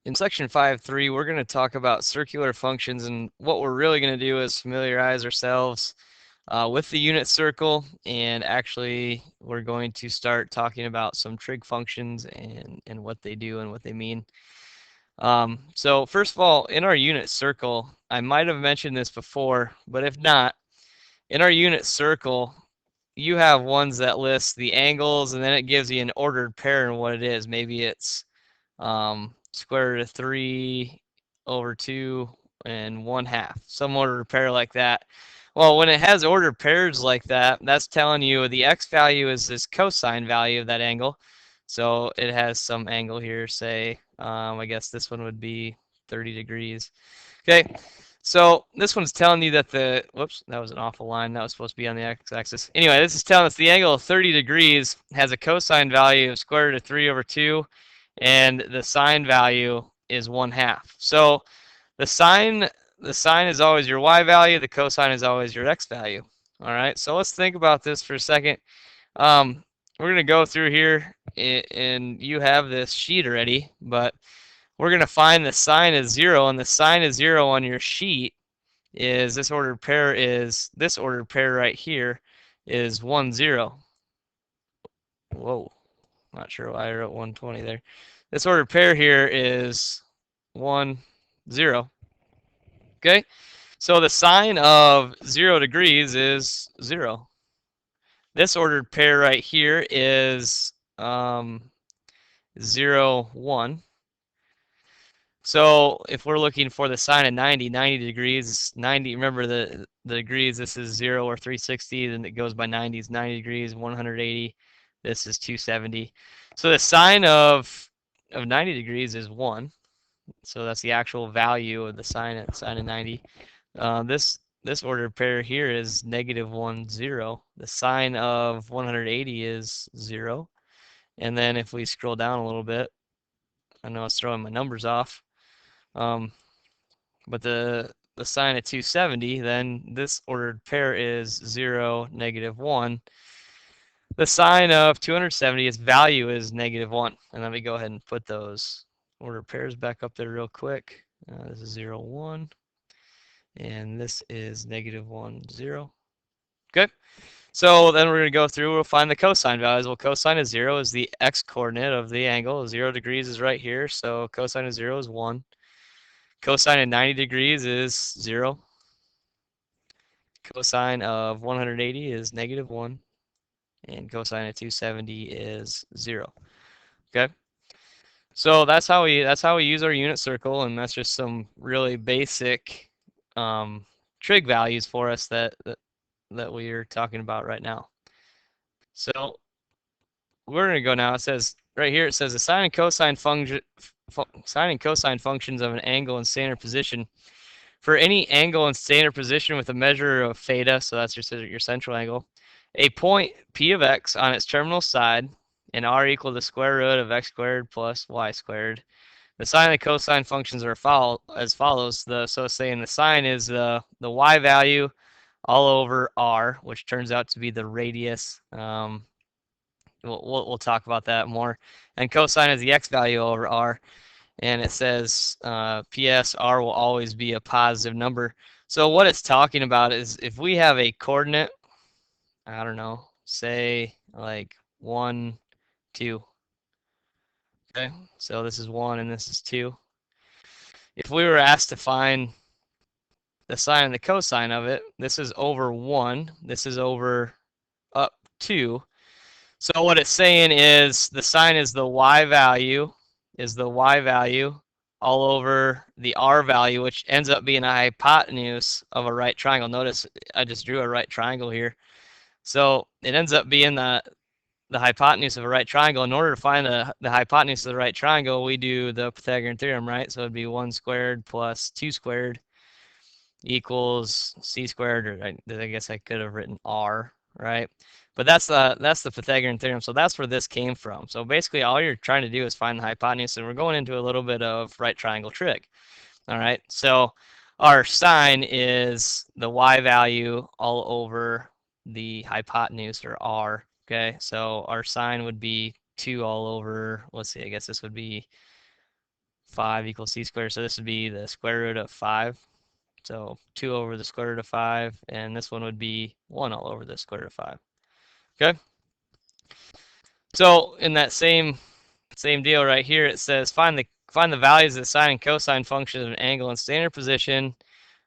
In section 5.3, we're going to talk about circular functions, and what we're really going to do is familiarize ourselves with the unit circle, and actually we're going to start talking about some trig functions and what they do and what they mean. So first of all, in our unit circle, I might have mentioned this before, but if not, in our unit circle, you have ones that list the angles, and then it gives you an ordered pair and what it is. Maybe it's square root of 3 over 2 and 1/2, some ordered pair like that. Well, when it has ordered pairs like that, that's telling you the x value is this cosine value of that angle. So it has some angle here, say, I guess this one would be 30 degrees. Okay, so this one's telling you that the, whoops, that was an awful line. That was supposed to be on the x-axis. Anyway, this is telling us the angle of 30 degrees has a cosine value of square root of 3 over 2, and the sine value is 1/2. So the sine is always your y value, the cosine is always your x value. All right, so let's think about this for a second. We're going to go through here, and you have this sheet already, but we're going to find the sine is 0, and the sine is 0 on your sheet is this ordered pair right here is 1, 0. Whoa, not sure why I wrote 120 there. This ordered pair here is 1, 0. Okay, so the sine of 0 degrees is 0. This ordered pair right here is 0, 1. So if we're looking for the sine of 90 degrees, 90, remember the degrees, this is 0 or 360, then it goes by 90s, 90 degrees, 180, this is 270. So the sine of 90 degrees is 1. So that's the actual value of the sine of 90. This ordered pair here is negative 1, 0. The sine of 180 is 0. And then if we scroll down a little bit, I know it's throwing my numbers off. But the sine of 270, then this ordered pair is 0, negative 1. The sine of 270, its value is negative 1. And let me go ahead and put those ordered pairs back up there real quick. This is 0, 1. And this is negative 1, 0. Okay. So then we're going to go through, we'll find the cosine values. Well, cosine of 0 is the x-coordinate of the angle. 0 degrees is right here, so cosine of 0 is 1. Cosine of 90 degrees is 0. Cosine of 180 is negative 1. And cosine of 270 is 0. Okay? So that's how we use our unit circle, and that's just some really basic trig values for us that we are talking about right now. So we're going to go now. It says right here, it says the sine and cosine functions of an angle in standard position. For any angle in standard position with a measure of theta, so that's your central angle, a point P of x on its terminal side, and r equal to the square root of x squared plus y squared. The sine and the cosine functions are as follows. So saying the sine is the y value all over r, which turns out to be the radius. We'll talk about that more. And cosine is the x value over r. And it says PS r will always be a positive number. So what it's talking about is if we have a coordinate, I don't know, say like 1, 2. Okay, so this is 1 and this is 2. If we were asked to find the sine and the cosine of it, this is over 1, this is over up 2. So what it's saying is the sine is the y value, all over the r value, which ends up being a hypotenuse of a right triangle. Notice I just drew a right triangle here. So it ends up being the hypotenuse of a right triangle. In order to find the hypotenuse of the right triangle, we do the Pythagorean theorem, right? So it'd be 1 squared plus 2 squared equals c squared, or I guess I could have written r, right? But that's the Pythagorean theorem. So that's where this came from. So basically all you're trying to do is find the hypotenuse, and we're going into a little bit of right triangle trig. All right, so our sine is the y value all over the hypotenuse, or r. Okay, so our sine would be 2 all over, let's see, I guess this would be 5 equals c squared. So this would be the square root of 5. So 2 over the square root of 5, and this one would be 1 all over the square root of 5. Okay? So in that same deal right here, it says find the values of the sine and cosine functions of an angle in standard position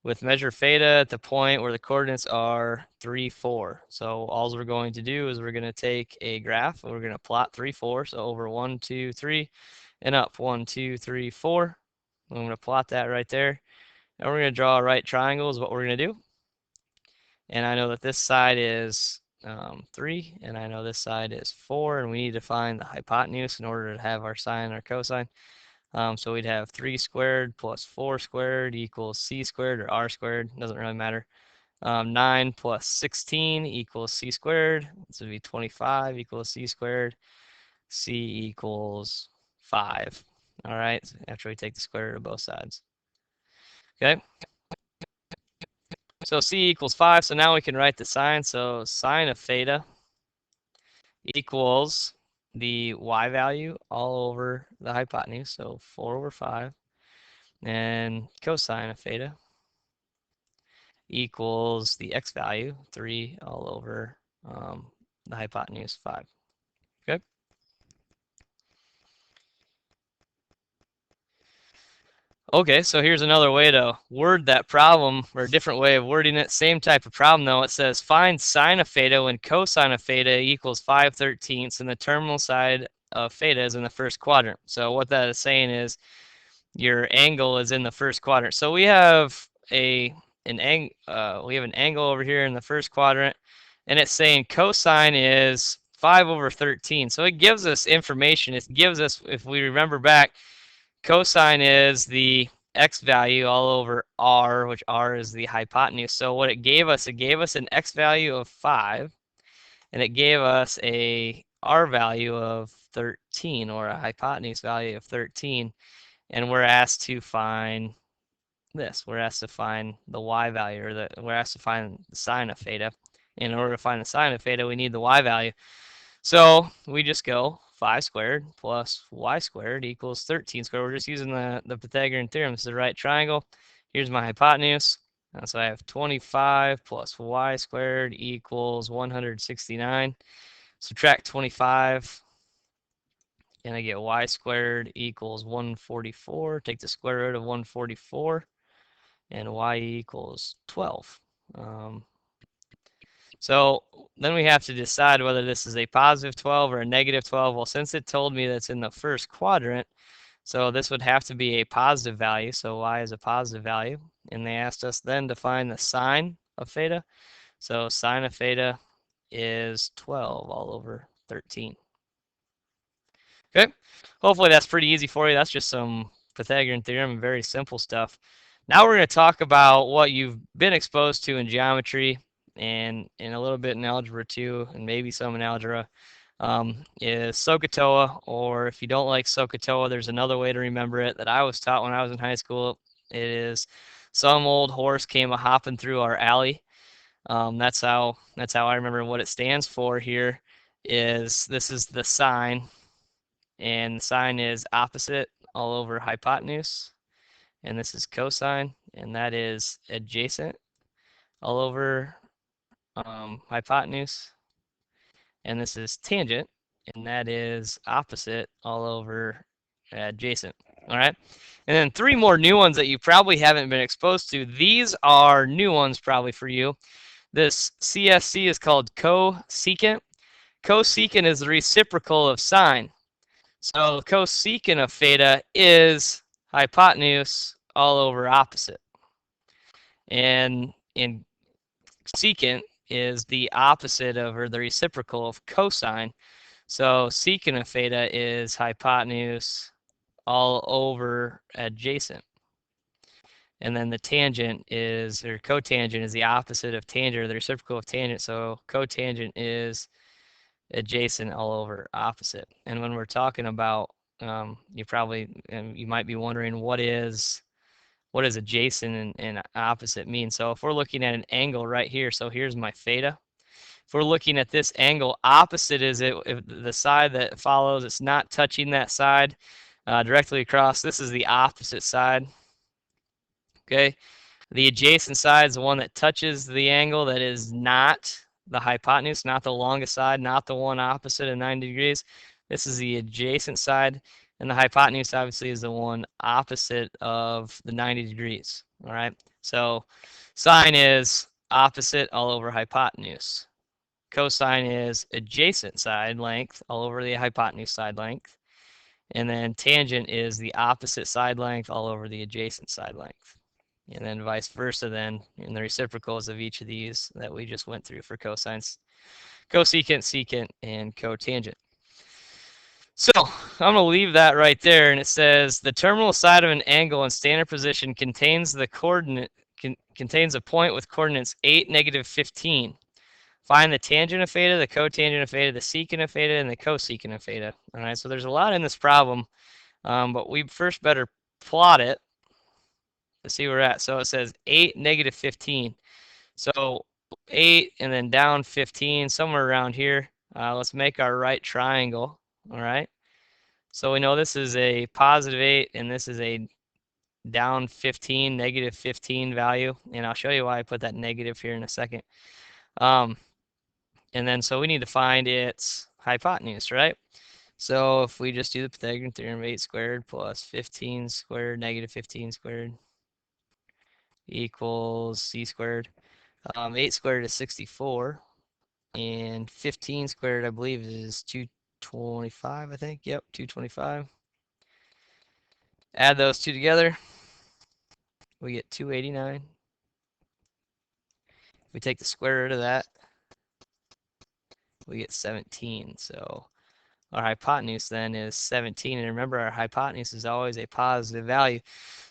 with measure theta at the point where the coordinates are 3, 4. So all we're going to do is we're going to take a graph and we're going to plot 3, 4. So over 1, 2, 3, and up 1, 2, 3, 4. I'm going to plot that right there. And we're going to draw a right triangle is what we're going to do. And I know that this side is 3, and I know this side is 4, and we need to find the hypotenuse in order to have our sine and our cosine. So we'd have 3 squared plus 4 squared equals c squared or r squared, doesn't really matter. 9 plus 16 equals c squared. This would be 25 equals c squared. C equals 5. All right, after we take the square root of both sides. Okay, so c equals 5. So now we can write the sine. So sine of theta equals the y value all over the hypotenuse. So 4 over 5. And cosine of theta equals the x value, 3 all over the hypotenuse, 5. Okay. Okay, so here's another way to word that problem, or a different way of wording it. Same type of problem, though. It says find sine of theta when cosine of theta equals 5/13 and the terminal side of theta is in the first quadrant. So what that is saying is your angle is in the first quadrant. So we have an angle over here in the first quadrant, and it's saying cosine is 5 over 13. So it gives us information. It gives us, if we remember back, cosine is the x value all over r, which r is the hypotenuse. So what it gave us an x value of 5, and it gave us a r value of 13, or a hypotenuse value of 13. And we're asked to find this. We're asked to find the y value, or we're asked to find the sine of theta. In order to find the sine of theta, we need the y value. So we just go 5 squared plus y squared equals 13 squared. We're just using the Pythagorean theorem. This is the right triangle. Here's my hypotenuse. So I have 25 plus y squared equals 169. Subtract 25, and I get y squared equals 144. Take the square root of 144, and y equals 12. So then we have to decide whether this is a positive 12 or a negative 12. Well, since it told me that's in the first quadrant, so this would have to be a positive value. So y is a positive value. And they asked us then to find the sine of theta. So sine of theta is 12 all over 13. Okay, hopefully that's pretty easy for you. That's just some Pythagorean theorem, very simple stuff. Now we're going to talk about what you've been exposed to in geometry and in a little bit in algebra too, and maybe some in algebra, is SOHCAHTOA, or if you don't like SOHCAHTOA, there's another way to remember it that I was taught when I was in high school. It is some old horse came a-hopping through our alley. That's how I remember what it stands for here. This is the sine, and the sine is opposite all over hypotenuse, and this is cosine, and that is adjacent all over hypotenuse, and this is tangent, and that is opposite all over adjacent. All right, and then 3 more new ones that you probably haven't been exposed to. These are new ones probably for you. This CSC is called cosecant. Cosecant is the reciprocal of sine. So cosecant of theta is hypotenuse all over opposite. And in secant is the opposite of, or the reciprocal of cosine. So secant of theta is hypotenuse all over adjacent. And then the tangent is, or cotangent is the opposite of tangent, or the reciprocal of tangent. So cotangent is adjacent all over opposite. And when we're talking about, you might be wondering what is adjacent and opposite mean. So if we're looking at an angle right here, so here's my theta. If we're looking at this angle, opposite is if the side that follows, it's not touching that side. directly across. This is the opposite side. Okay. The adjacent side is the one that touches the angle that is not the hypotenuse, not the longest side, not the one opposite of 90 degrees. This is the adjacent side, and the hypotenuse obviously is the one opposite of the 90 degrees. All right. So sine is opposite all over hypotenuse. Cosine is adjacent side length all over the hypotenuse side length. And then tangent is the opposite side length all over the adjacent side length. And then vice versa then in the reciprocals of each of these that we just went through for cosines, cosecant, secant, and cotangent. So I'm going to leave that right there, and it says the terminal side of an angle in standard position contains the coordinate contains a point with coordinates 8, -15. Find the tangent of theta, the cotangent of theta, the secant of theta, and the cosecant of theta. All right, so there's a lot in this problem, but we first better plot it to see where we're at. So it says 8, -15. So 8 and then down 15, somewhere around here. Let's make our right triangle. All right. So we know this is a +8 and this is a down 15, -15 value. And I'll show you why I put that negative here in a second. And then so we need to find its hypotenuse, right? So if we just do the Pythagorean theorem, 8 squared plus 15 squared -15 squared equals c squared. 8 squared is 64, and 15 squared, I believe, is 225, I think. Yep, 225. Add those two together, we get 289. If we take the square root of that, we get 17. So our hypotenuse then is 17. And remember, our hypotenuse is always a positive value.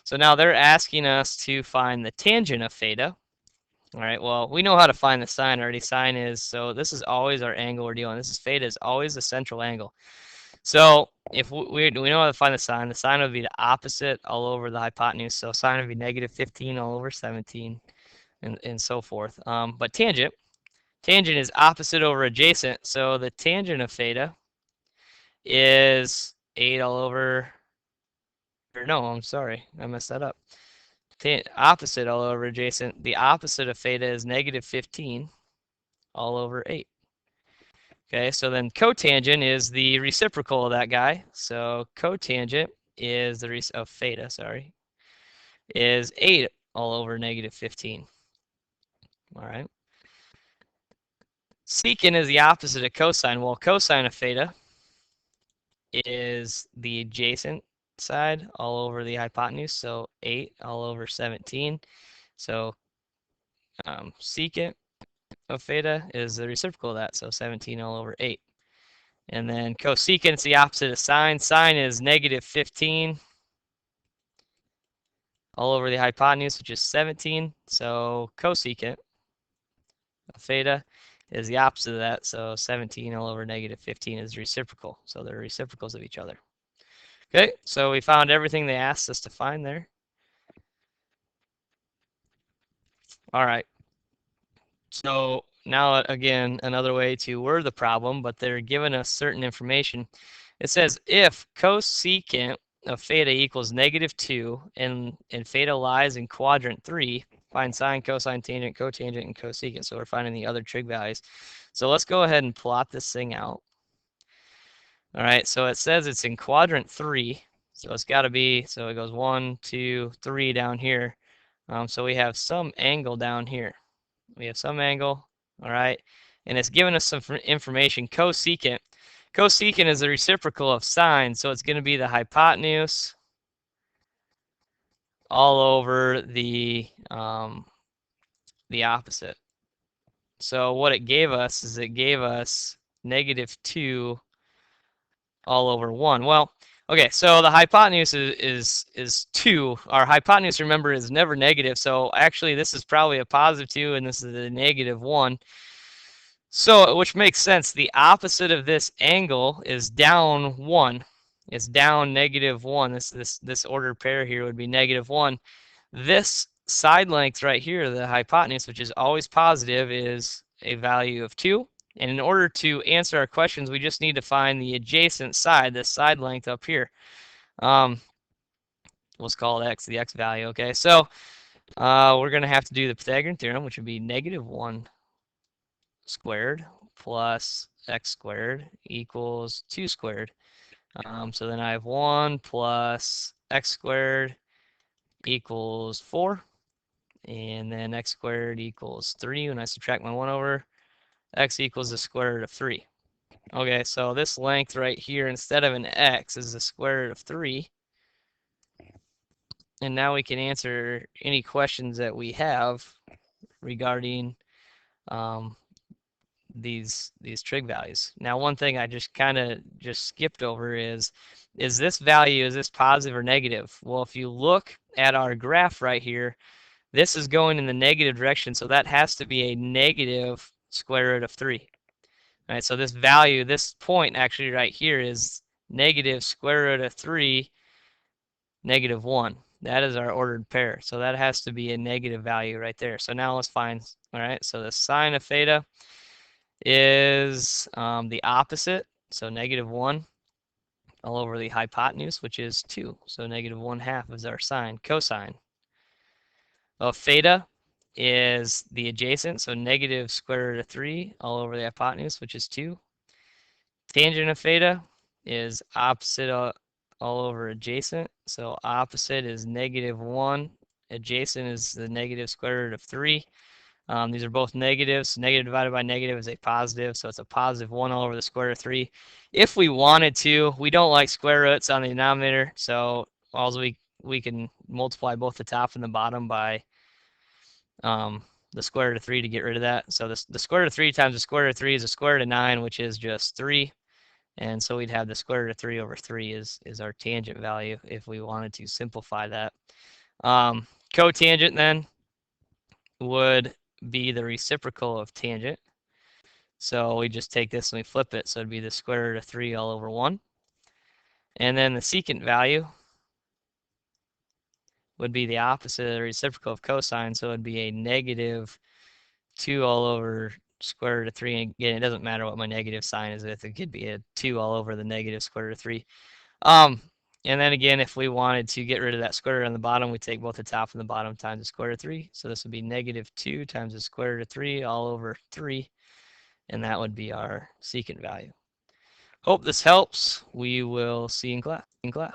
So now they're asking us to find the tangent of theta. All right, well, we know how to find the sine already. Sine is, so this is always our angle we're dealing. This is theta is always the central angle. So if we know how to find the sine would be the opposite all over the hypotenuse. So sine would be -15 all over 17 and so forth. But tangent is opposite over adjacent. So the tangent of theta is 8 all over, or no, I'm sorry, I messed that up. Opposite all over adjacent. The opposite of theta is -15 all over 8. Okay, so then cotangent is the reciprocal of that guy. So cotangent is the of theta, sorry, is 8 all over -15. All right. Secant is the opposite of cosine. Well, cosine of theta is the adjacent side all over the hypotenuse, so 8 all over 17. So secant of theta is the reciprocal of that, so 17 all over 8. And then cosecant is the opposite of sine. Sine is -15 all over the hypotenuse, which is 17. So cosecant of theta is the opposite of that. So 17 all over -15 is reciprocal. So they're reciprocals of each other. Okay, so we found everything they asked us to find there. All right. So now, again, another way to word the problem, but they're giving us certain information. It says if cosecant of theta equals -2 and theta lies in quadrant 3, find sine, cosine, tangent, cotangent, and cosecant. So we're finding the other trig values. So let's go ahead and plot this thing out. All right, so it says it's in quadrant 3. So it's got to be, so it goes 1, 2, 3 down here. So we have some angle down here. We have some angle, all right? And it's giving us some information. Cosecant. Cosecant is the reciprocal of sine, so it's going to be the hypotenuse all over the opposite. So what it gave us is it gave us -2 all over 1. Well, okay, so the hypotenuse is 2. Our hypotenuse, remember, is never negative. So actually, this is probably a +2, and this is a -1. So, which makes sense. The opposite of this angle is down 1. It's down -1. This ordered pair here would be -1. This side length right here, the hypotenuse, which is always positive, is a value of 2. And in order to answer our questions, we just need to find the adjacent side, this side length up here. Um, let's call x the x value. Okay, so we're going to have to do the Pythagorean theorem, which would be -1 squared plus x squared equals 2 squared. So then I have 1 plus x squared equals 4. And then x squared equals 3. When I subtract my 1 over, x equals the square root of 3. Okay, so this length right here, instead of an x, is the square root of 3. And now we can answer any questions that we have regarding um, these trig values. Now, one thing I just kind of just skipped over is this value, is this positive or negative? Well, if you look at our graph right here, this is going in the negative direction, so that has to be a negative square root of 3. All right, so this value, this point actually right here is negative square root of 3, -1. That is our ordered pair. So that has to be a negative value right there. So now let's find, all right, so the sine of theta is the opposite. So -1 all over the hypotenuse, which is 2. So -1/2 is our sine. Cosine of theta is the adjacent. So negative square root of 3 all over the hypotenuse, which is 2. Tangent of theta is opposite all over adjacent. So opposite is -1. Adjacent is the negative square root of 3. These are both negatives. Negative divided by negative is a positive, so it's a +1 all over the square root of 3. If we wanted to, we don't like square roots on the denominator, so also we can multiply both the top and the bottom by the square root of 3 to get rid of that. So the square root of 3 times the square root of 3 is the square root of 9, which is just 3. And so we'd have the square root of 3 over 3 is our tangent value if we wanted to simplify that. Cotangent then would be the reciprocal of tangent. So we just take this and we flip it. So it'd be the square root of 3 all over 1. And then the secant value would be the opposite of the reciprocal of cosine. So it'd be a -2 all over square root of 3. And again, it doesn't matter what my negative sign is with. It could be a 2 all over the negative square root of 3. And then again, if we wanted to get rid of that square root on the bottom, we take both the top and the bottom times the square root of 3. So this would be -2 times the square root of 3 all over 3. And that would be our secant value. Hope this helps. We will see you in class.